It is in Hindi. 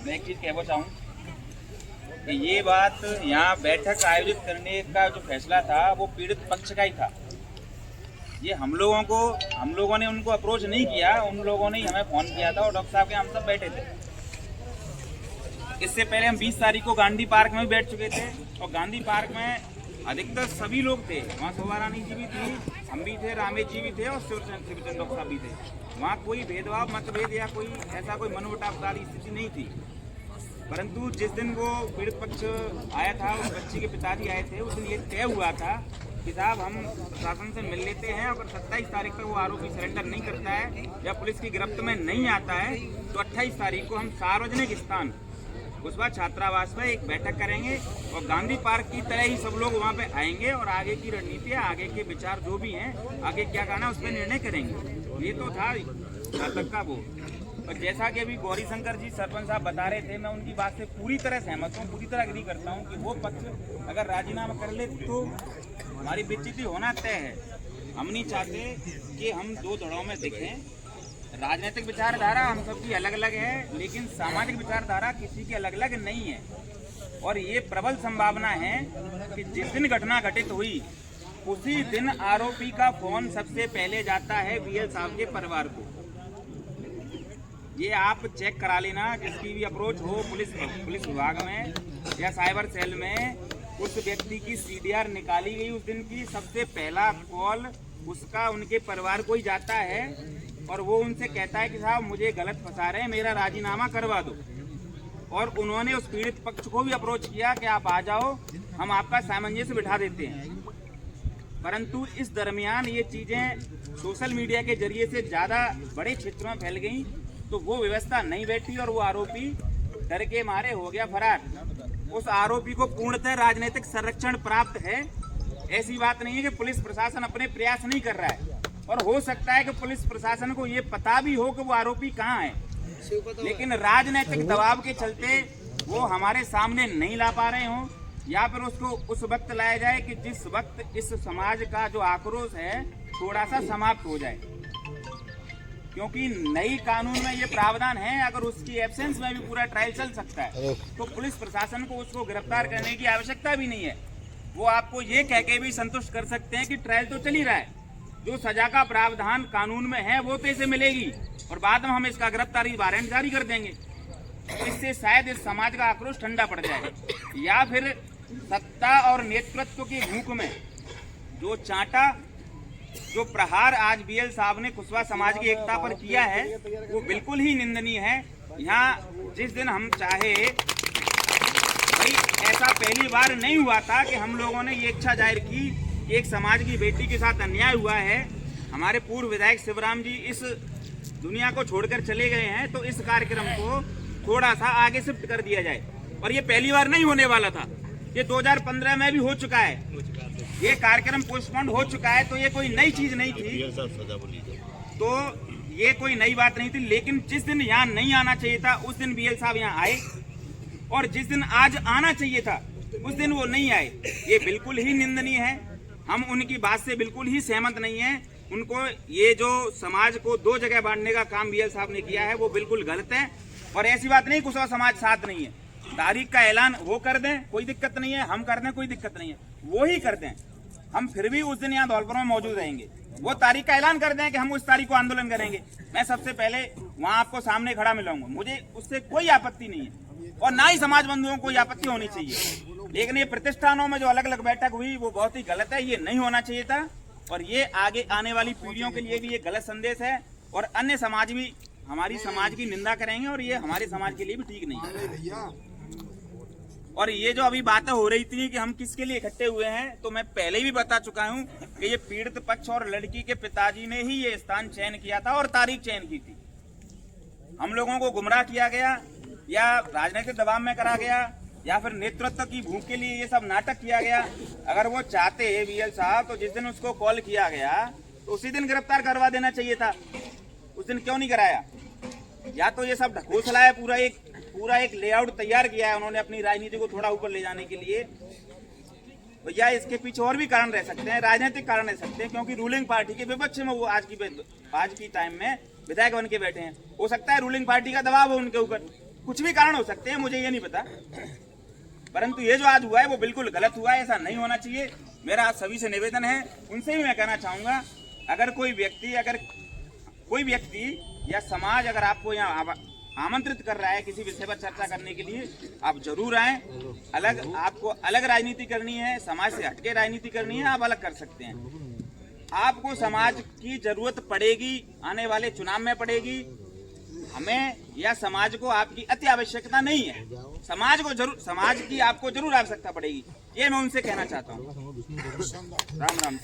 मैं एक चीज कहना चाहूँ कि ये बात यहाँ बैठक आयोजित करने का जो फैसला था वो पीड़ित पक्ष का ही था। ये हम लोगों ने उनको अप्रोच नहीं किया, उन लोगों ने हमें फोन किया था और डॉक्टर साहब के हम सब बैठे थे। इससे पहले हम 20 तारीख को गांधी पार्क में भी बैठ चुके थे और गांधी पार्क में अधिकतर सभी लोग थे। वहाँ शोभा रानी जी भी थी, हम भी थे, रामेश जी भी थे और शिवचंद्र डॉक्टर साहब भी थे। वहाँ कोई भेदभाव मतभेद या कोई ऐसा कोई मनमुटाव वाली स्थिति नहीं थी। परंतु जिस दिन वो पीड़ित पक्ष आया था, उस बच्ची के पिताजी आए थे, उस दिन ये तय हुआ था कि साहब हम प्रशासन से मिल लेते हैं, अगर 27 तारीख तक वो आरोपी सरेंडर नहीं करता है या पुलिस की गिरफ्त में नहीं आता है तो 28 तारीख को हम सार्वजनिक स्थान उस बार छात्रावास में एक बैठक करेंगे और गांधी पार्क की तरह ही सब लोग वहाँ पे आएंगे और आगे की रणनीति, आगे के विचार जो भी हैं, आगे क्या करना उस पर निर्णय करेंगे। ये तो था तक का वो। और जैसा कि अभी गौरी शंकर जी सरपंच साहब बता रहे थे, मैं उनकी बात से पूरी तरह सहमत हूँ, पूरी तरह एग्री करता हूँ कि वो पक्ष अगर राजीनामा कर ले तो हमारी बेइज्जती होना तय है। हम नहीं चाहते कि हम दो धड़ों में दिखें। राजनीतिक विचारधारा हम सबकी अलग अलग है, लेकिन सामाजिक विचारधारा किसी की अलग अलग नहीं है। और ये प्रबल संभावना है कि जिस दिन घटना घटित हुई उसी दिन आरोपी का फोन सबसे पहले जाता है बीएल साहब के परिवार को। ये आप चेक करा लेना, जिसकी भी अप्रोच हो पुलिस विभाग में या साइबर सेल में, उस व्यक्ति की सीडीआर निकाली गई उस दिन की सबसे पहला कॉल उसका उनके परिवार को ही जाता है और वो उनसे कहता है कि साहब मुझे गलत फंसा रहे हैं, मेरा राजीनामा करवा दो। और उन्होंने उस पीड़ित पक्ष को भी अप्रोच किया कि आप आ जाओ, हम आपका सामंजस्य बिठा देते हैं। परंतु इस दरमियान ये चीज़ें सोशल मीडिया के जरिए से ज़्यादा बड़े क्षेत्रों में फैल गई तो वो व्यवस्था नहीं बैठी और वो आरोपी डर के मारे हो गया फरार। उस आरोपी को पूर्णतः राजनीतिक संरक्षण प्राप्त है। ऐसी बात नहीं है कि पुलिस प्रशासन अपने प्रयास नहीं कर रहा है, और हो सकता है कि पुलिस प्रशासन को ये पता भी हो कि वो आरोपी कहाँ है, लेकिन राजनीतिक दबाव के चलते वो हमारे सामने नहीं ला पा रहे हों, या फिर उसको उस वक्त लाया जाए कि जिस वक्त इस समाज का जो आक्रोश है थोड़ा सा समाप्त हो जाए। क्योंकि नई कानून में ये प्रावधान है, अगर उसकी एब्सेंस में भी पूरा ट्रायल चल सकता है तो पुलिस प्रशासन को उसको गिरफ्तार करने की आवश्यकता भी नहीं है। वो आपको ये कह के भी संतुष्ट कर सकते हैं कि ट्रायल तो चल ही रहा है, जो सजा का प्रावधान कानून में है वो तो इसे मिलेगी और बाद में हम इसका गिरफ्तारी वारंट जारी कर देंगे। इससे शायद इस समाज का आक्रोश ठंडा पड़ जाए, या फिर सत्ता और नेतृत्व की भूख में जो चांटा, जो प्रहार आज बीएल साहब ने कुशवाहा समाज की एकता पर किया है वो बिल्कुल ही निंदनीय है। यहाँ जिस दिन हम चाहे, भाई ऐसा पहली बार नहीं हुआ था कि हम लोगों ने ये इच्छा जाहिर की कि एक समाज की बेटी के साथ अन्याय हुआ है, हमारे पूर्व विधायक शिवराम जी इस दुनिया को छोड़कर चले गए हैं, तो इस कार्यक्रम को थोड़ा सा आगे शिफ्ट कर दिया जाए। और ये पहली बार नहीं होने वाला था, ये 2015 में भी हो चुका है, ये कार्यक्रम पोस्टपोन हो चुका है, तो ये कोई नई चीज नहीं थी, तो ये कोई नई बात नहीं थी। लेकिन जिस दिन यहाँ नहीं आना चाहिए था उस दिन बीएल साहब यहाँ आए, और जिस दिन आज आना चाहिए था उस दिन वो नहीं आए। ये बिल्कुल ही निंदनीय है, हम उनकी बात से बिल्कुल ही सहमत नहीं है। उनको ये जो समाज को दो जगह बांटने का काम बीएल साहब ने किया है वो बिल्कुल गलत है। और ऐसी बात नहीं कुशवाहा समाज साथ नहीं है, तारीख का ऐलान वो कर दें, कोई दिक्कत नहीं है, हम कर दें, कोई दिक्कत नहीं है, वो ही कर दें, हम फिर भी उस दिन यहाँ धौलपुर में मौजूद रहेंगे। वो तारीख का ऐलान कर दें कि हम उस तारीख को आंदोलन करेंगे, मैं सबसे पहले वहाँ आपको सामने खड़ा मिलाऊंगा, मुझे उससे कोई आपत्ति नहीं है और ना ही समाज बंधुओं को कोई आपत्ति होनी चाहिए। लेकिन ये प्रतिष्ठानों में जो अलग अलग बैठक हुई वो बहुत ही गलत है, ये नहीं होना चाहिए था, और ये आगे आने वाली पीढ़ियों के लिए भी ये गलत संदेश है, और अन्य समाज भी हमारी समाज की निंदा करेंगे और ये हमारे समाज के लिए भी ठीक नहीं है। और ये जो अभी बातें हो रही थी कि हम किसके लिए इकट्ठे हुए हैं, तो मैं पहले भी बता चुका हूं कि ये पीड़ित पक्ष और लड़की के पिताजी ने ही ये स्थान चयन किया था और तारीख चयन की थी। हम लोगों को गुमराह किया गया या राजनीतिक दबाव में करा गया या फिर नेतृत्व की भूख के लिए ये सब नाटक किया गया। अगर वो चाहते हैं बीएल साहब तो जिस दिन उसको कॉल किया गया तो उसी दिन गिरफ्तार करवा देना चाहिए था, उस दिन क्यों नहीं कराया? या तो ये सब ढकोसला है, पूरा एक लेआउट तैयार किया है उन्होंने अपनी राजनीति को थोड़ा ऊपर ले जाने के लिए, या इसके पीछे और भी कारण रह सकते हैं, राजनीतिक कारण रह सकते हैं, क्योंकि रूलिंग पार्टी के विपक्ष में वो आज की टाइम में विधायक बन के बैठे हैं। हो सकता है रूलिंग पार्टी का दबाव हो उनके ऊपर कुछ भी कारण हो सकते हैं, मुझे ये नहीं पता, परंतु ये जो आज हुआ है वो बिल्कुल गलत हुआ है, ऐसा नहीं होना चाहिए। मेरा आज सभी से निवेदन है, उनसे भी मैं कहना चाहूँगा, अगर कोई व्यक्ति या समाज अगर आपको यहाँ आमंत्रित कर रहा है किसी विषय पर चर्चा करने के लिए, आप जरूर आएं। आपको अलग राजनीति करनी है, समाज से हटके राजनीति करनी है, आप अलग कर सकते हैं। आपको समाज की जरूरत पड़ेगी, आने वाले चुनाव में पड़ेगी। हमें या समाज को आपकी अति आवश्यकता नहीं है, समाज की आपको जरूर आवश्यकता पड़ेगी, ये मैं उनसे कहना चाहता हूँ। राम राम।